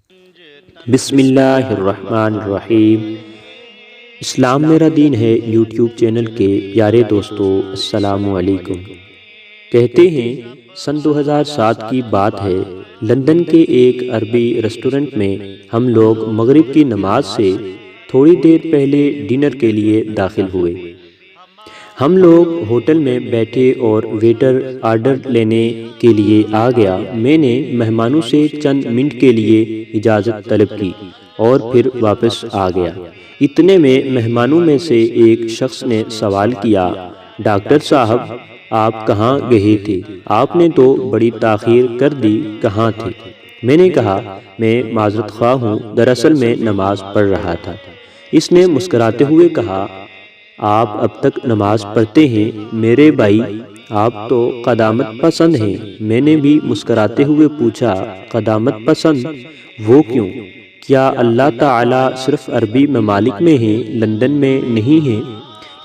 بسم اللہ الرحمن الرحیم۔ اسلام میرا دین ہے یوٹیوب چینل کے پیارے دوستو، السلام علیکم۔ کہتے ہیں سن 2007 کی بات ہے، لندن کے ایک عربی ریسٹورنٹ میں ہم لوگ مغرب کی نماز سے تھوڑی دیر پہلے ڈنر کے لیے داخل ہوئے۔ ہم لوگ ہوٹل میں بیٹھے اور ویٹر آرڈر لینے کے لیے آ گیا۔ میں نے مہمانوں سے چند منٹ کے لیے اجازت طلب کی اور پھر واپس آ گیا۔ اتنے میں مہمانوں میں سے ایک شخص نے سوال کیا، ڈاکٹر صاحب آپ کہاں گئے تھے؟ آپ نے تو بڑی تاخیر کر دی، کہاں تھے؟ میں نے کہا میں معذرت خواہ ہوں، دراصل میں نماز پڑھ رہا تھا۔ اس نے مسکراتے ہوئے کہا، آپ اب تک نماز پڑھتے ہیں میرے بھائی، آپ تو قدامت پسند ہیں۔ میں نے بھی مسکراتے ہوئے پوچھا، قدامت پسند؟ وہ کیوں؟ کیا اللہ تعالی صرف عربی ممالک میں ہیں، لندن میں نہیں ہیں؟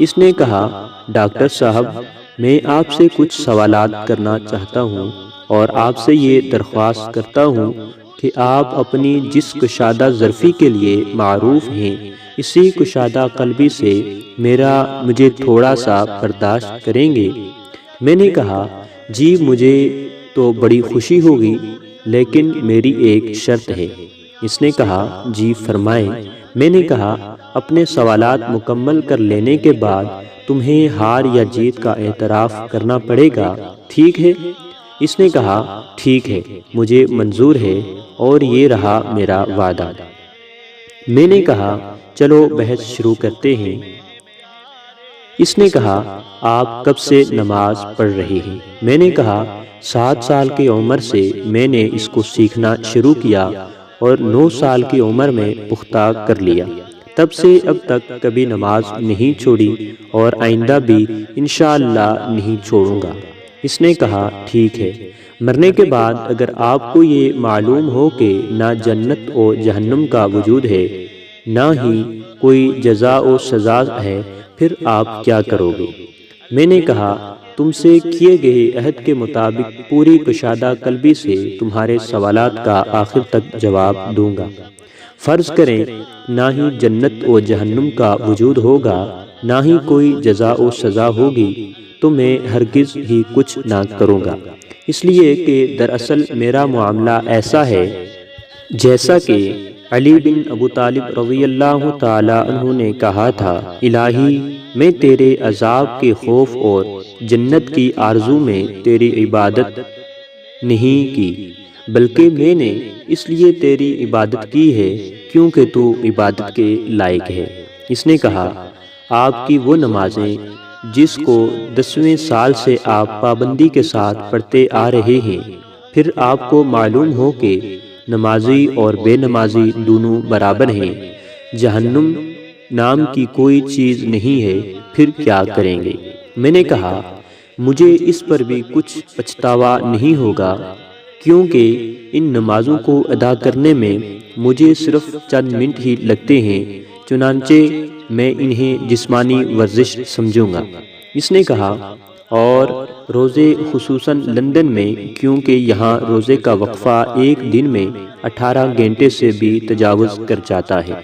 اس نے کہا، ڈاکٹر صاحب میں آپ سے کچھ سوالات کرنا چاہتا ہوں اور آپ سے یہ درخواست کرتا ہوں کہ آپ اپنی جس کشادہ ظرفی کے لیے معروف ہیں، اسی کشادہ قلبی سے مجھے تھوڑا سا برداشت کریں گے؟ میں نے کہا، جی مجھے تو بڑی خوشی ہوگی، لیکن میری ایک شرط ہے۔ اس نے کہا، جی فرمائیں۔ میں نے کہا، اپنے سوالات مکمل کر لینے کے بعد تمہیں ہار یا جیت کا اعتراف کرنا پڑے گا، ٹھیک ہے؟ اس نے کہا، ٹھیک ہے، مجھے منظور ہے اور یہ رہا میرا وعدہ۔ میں نے کہا، چلو بحث شروع کرتے ہیں۔ اس نے کہا، آپ کب سے نماز پڑھ رہے ہیں؟ میں نے کہا، 7 سال کی عمر سے میں نے اس کو سیکھنا شروع کیا اور 9 سال کی عمر میں پختہ کر لیا۔ تب سے اب تک کبھی نماز نہیں چھوڑی اور آئندہ بھی انشاءاللہ نہیں چھوڑوں گا۔ اس نے کہا، ٹھیک ہے، مرنے کے بعد اگر آپ کو یہ معلوم ہو کہ نہ جنت و جہنم کا وجود ہے، نہ ہی کوئی جزا و سزا ہے، پھر آپ کیا کرو گے؟ میں نے کہا، تم سے کیے گئے عہد کے مطابق پوری کشادہ قلبی سے تمہارے سوالات کا آخر تک جواب دوں گا۔ فرض کریں نہ ہی جنت و جہنم کا وجود ہوگا، نہ ہی کوئی جزا و سزا ہوگی، تو میں ہرگز ہی کچھ نہ کروں گا، اس لیے کہ دراصل میرا معاملہ ایسا ہے جیسا کہ علی بن ابو طالب رضی اللہ تعالی عنہ نے کہا تھا، الہی میں تیرے عذاب کے خوف اور جنت کی آرزو میں تیری عبادت نہیں کی، بلکہ میں نے اس لیے تیری عبادت کی ہے کیونکہ تو عبادت کے لائق ہے۔ اس نے کہا، آپ کی وہ نمازیں جس کو 10ویں سال سے آپ پابندی کے ساتھ پڑھتے آ رہے ہیں، پھر آپ کو معلوم ہو کہ نمازی اور بے نمازی دونوں برابر ہیں، جہنم نام کی کوئی چیز نہیں ہے، پھر کیا کریں گے؟ میں نے کہا، مجھے اس پر بھی کچھ پچھتاوا نہیں ہوگا، کیونکہ ان نمازوں کو ادا کرنے میں مجھے صرف چند منٹ ہی لگتے ہیں، چنانچہ میں انہیں جسمانی ورزش سمجھوں گا۔ اس نے کہا، اور روزے خصوصاً لندن میں، کیونکہ یہاں روزے کا وقفہ ایک دن میں 18 گھنٹے سے بھی تجاوز کر جاتا ہے۔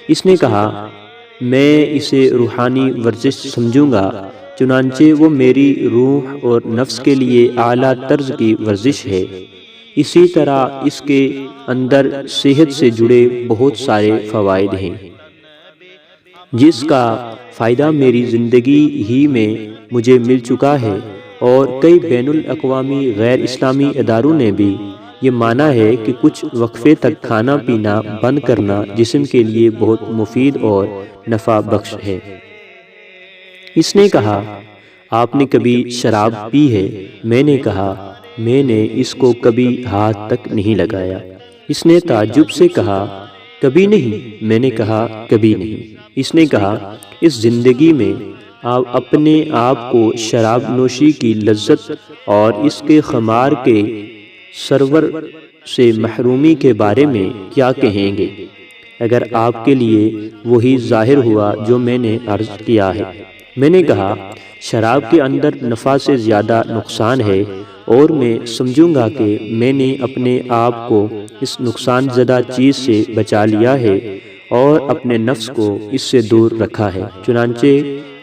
اس نے کہا، میں اسے روحانی ورزش سمجھوں گا، چنانچہ وہ میری روح اور نفس کے لیے اعلیٰ طرز کی ورزش ہے۔ اسی طرح اس کے اندر صحت سے جڑے بہت سارے فوائد ہیں، جس کا فائدہ میری زندگی ہی میں مجھے مل چکا ہے، اور کئی بین الاقوامی غیر اسلامی اداروں نے بھی یہ مانا ہے کہ کچھ وقفے تک کھانا پینا بند کرنا جسم کے لیے بہت مفید اور نفع بخش ہے۔ اس نے کہا، آپ نے کبھی شراب پی ہے؟ میں نے کہا، میں نے اس کو کبھی ہاتھ تک نہیں لگایا۔ اس نے تعجب سے کہا، کبھی نہیں؟ میں نے کہا، کبھی نہیں۔ اس نے کہا، اس زندگی میں آپ اپنے آپ کو شراب نوشی کی لذت اور اس کے خمار کے سرور سے محرومی کے بارے میں کیا کہیں گے، اگر آپ کے لیے وہی ظاہر ہوا جو میں نے عرض کیا ہے؟ میں نے کہا، شراب کے اندر نفع سے زیادہ نقصان ہے، اور میں سمجھوں گا کہ میں نے اپنے آپ کو اس نقصان زدہ چیز سے بچا لیا ہے اور اپنے نفس کو اس سے دور رکھا ہے۔ چنانچہ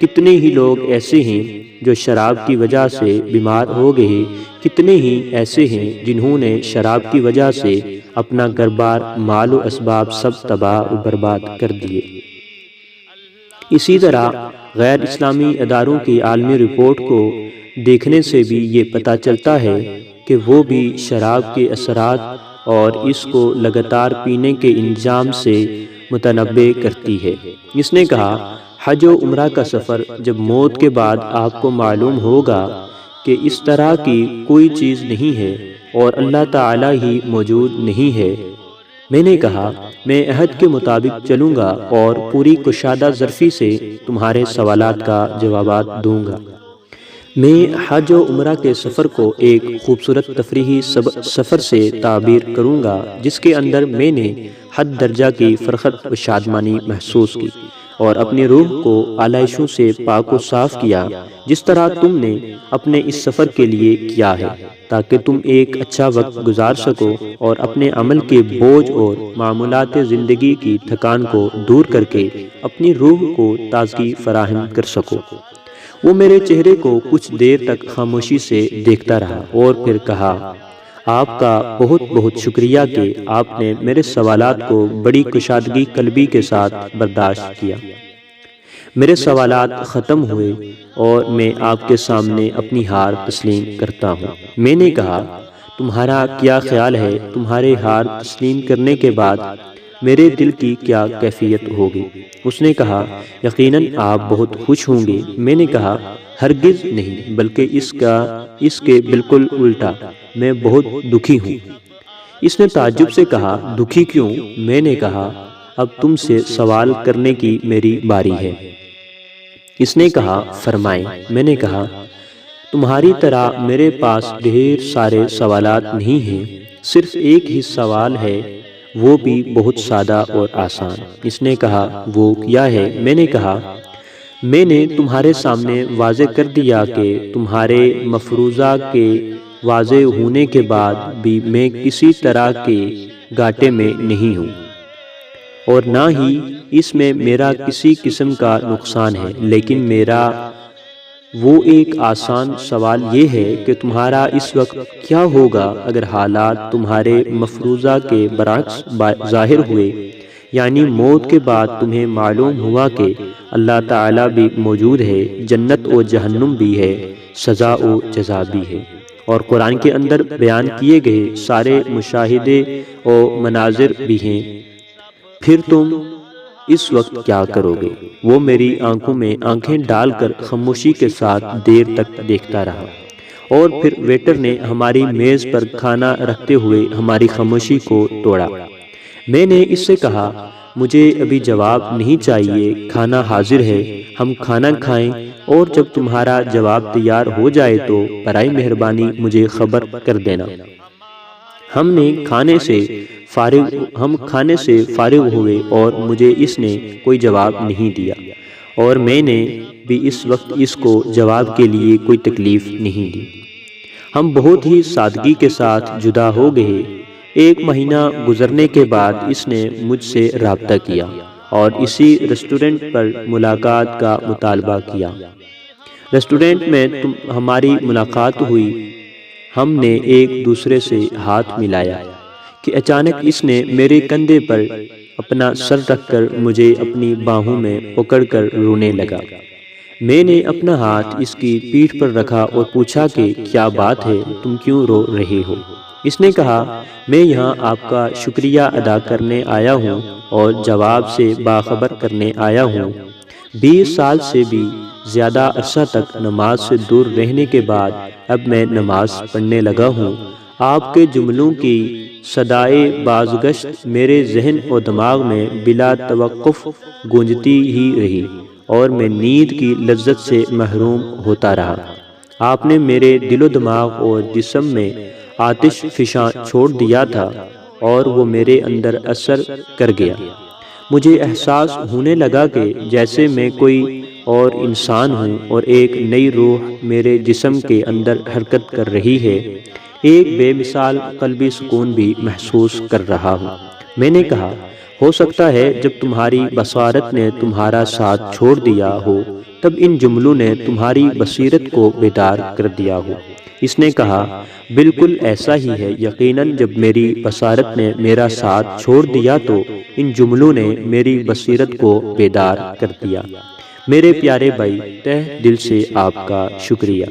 کتنے ہی لوگ ایسے ہیں جو شراب کی وجہ سے بیمار ہو گئے، کتنے ہی ایسے ہیں جنہوں نے شراب کی وجہ سے اپنا گھر بار، مال و اسباب سب تباہ و برباد کر دیے۔ اسی طرح غیر اسلامی اداروں کی عالمی رپورٹ کو دیکھنے سے بھی یہ پتہ چلتا ہے کہ وہ بھی شراب کے اثرات اور اس کو لگاتار پینے کے انجام سے متنبع کرتی ہے۔ اس نے کہا، حج و عمرہ کا سفر جب موت کے بعد آپ کو معلوم ہوگا کہ اس طرح کی کوئی چیز نہیں ہے اور اللہ تعالی ہی موجود نہیں ہے۔ میں نے کہا، میں عہد کے مطابق چلوں گا اور پوری کشادہ ظرفی سے تمہارے سوالات کا جوابات دوں گا۔ میں حج و عمرہ کے سفر کو ایک خوبصورت تفریحی سفر سے تعبیر کروں گا جس کے اندر میں نے حد درجہ کی فرحت و شادمانی محسوس کی اور اپنی روح کو آلائشوں سے پاک و صاف کیا، جس طرح تم نے اپنے اس سفر کے لیے کیا ہے، تاکہ تم ایک اچھا وقت گزار سکو اور اپنے عمل کے بوجھ اور معمولات زندگی کی تھکان کو دور کر کے اپنی روح کو تازگی فراہم کر سکو۔ وہ میرے چہرے کو کچھ دیر تک خاموشی سے دیکھتا رہا اور پھر کہا، آپ کا بہت بہت شکریہ کہ آپ نے میرے سوالات کو بڑی کشادگی قلبی کے ساتھ برداشت کیا۔ میرے سوالات ختم ہوئے اور میں آپ کے سامنے اپنی ہار تسلیم کرتا ہوں۔ میں نے کہا، تمہارا کیا خیال ہے تمہارے ہار تسلیم کرنے کے بعد میرے دل کی کیا کیفیت ہوگی؟ اس نے کہا، یقیناً آپ بہت خوش ہوں گے۔ میں نے کہا، ہرگز نہیں، بلکہ اس کے بالکل الٹا، میں بہت دکھی ہوں۔ اس نے تعجب سے کہا، دکھی کیوں؟ میں نے کہا، اب تم سے سوال کرنے کی میری باری ہے۔ اس نے کہا، فرمائیں۔ میں نے کہا، تمہاری طرح میرے پاس ڈھیر سارے سوالات نہیں ہیں، صرف ایک ہی سوال ہے، وہ بھی بہت سادہ اور آسان۔ اس نے کہا، وہ کیا ہے؟ میں نے کہا، میں نے تمہارے سامنے واضح کر دیا کہ تمہارے مفروضہ کے واضح ہونے کے بعد بھی میں کسی طرح کے گھاٹے میں نہیں ہوں اور نہ ہی اس میں میرا کسی قسم کا نقصان ہے، لیکن میرا وہ ایک آسان سوال یہ ہے کہ تمہارا اس وقت کیا ہوگا اگر حالات تمہارے مفروضہ کے برعکس ظاہر ہوئے، یعنی موت کے بعد تمہیں معلوم ہوا کہ اللہ تعالیٰ بھی موجود ہے، جنت و جہنم بھی ہے، سزا و جزا بھی ہے، اور قرآن کے اندر بیان کیے گئے سارے مشاہدے و مناظر بھی ہیں، پھر تم اس وقت کیا کرو گے؟ وہ میری آنکھوں میں آنکھیں ڈال کر خاموشی کے ساتھ دیر تک دیکھتا رہا، اور پھر ویٹر نے ہماری میز پر کھانا رکھتے ہوئے ہماری خاموشی کو توڑا۔ میں نے اس سے کہا، مجھے ابھی جواب نہیں چاہیے، کھانا حاضر ہے، ہم کھانا کھائیں اور جب تمہارا جواب تیار ہو جائے تو برائے مہربانی مجھے خبر کر دینا۔ ہم کھانے سے فارغ ہوئے اور مجھے اس نے کوئی جواب نہیں دیا، اور میں نے بھی اس وقت اس کو جواب کے لیے کوئی تکلیف نہیں دی۔ ہم بہت ہی سادگی کے ساتھ جدا ہو گئے۔ 1 مہینہ گزرنے کے بعد اس نے مجھ سے رابطہ کیا اور اسی ریسٹورنٹ پر ملاقات کا مطالبہ کیا۔ ریسٹورنٹ میں ہماری ملاقات ہوئی، ہم نے ایک دوسرے سے ہاتھ ملایا کہ اچانک اس نے میرے کندھے پر اپنا سر رکھ کر مجھے اپنی باہوں میں پکڑ کر رونے لگا۔ میں نے اپنا ہاتھ اس کی پیٹھ پر رکھا اور پوچھا کہ کیا بات ہے، تم کیوں رو رہے ہو؟ اس نے کہا، میں یہاں آپ کا شکریہ ادا کرنے آیا ہوں اور جواب سے باخبر کرنے آیا ہوں۔ 20 سال سے بھی زیادہ عرصہ تک نماز سے دور رہنے کے بعد اب میں نماز پڑھنے لگا ہوں۔ آپ کے جملوں کی صدائے بازگشت میرے ذہن و دماغ میں بلا توقف گونجتی ہی رہی اور میں نیند کی لذت سے محروم ہوتا رہا۔ آپ نے میرے دل و دماغ اور جسم میں آتش فشاں چھوڑ دیا تھا اور وہ میرے اندر اثر کر گیا۔ مجھے احساس ہونے لگا کہ جیسے میں کوئی اور انسان ہوں اور ایک نئی روح میرے جسم کے اندر حرکت کر رہی ہے، ایک بے مثال قلبی سکون بھی محسوس کر رہا ہوں۔ میں نے کہا، ہو سکتا ہے جب تمہاری بصارت نے تمہارا ساتھ چھوڑ دیا ہو تب ان جملوں نے تمہاری بصیرت کو بیدار کر دیا ہو۔ اس نے کہا، بالکل ایسا ہی ہے، یقیناً جب میری بصارت نے میرا ساتھ چھوڑ دیا تو ان جملوں نے میری بصیرت کو بیدار کر دیا۔ میرے پیارے بھائی، تہہ دل سے آپ کا شکریہ۔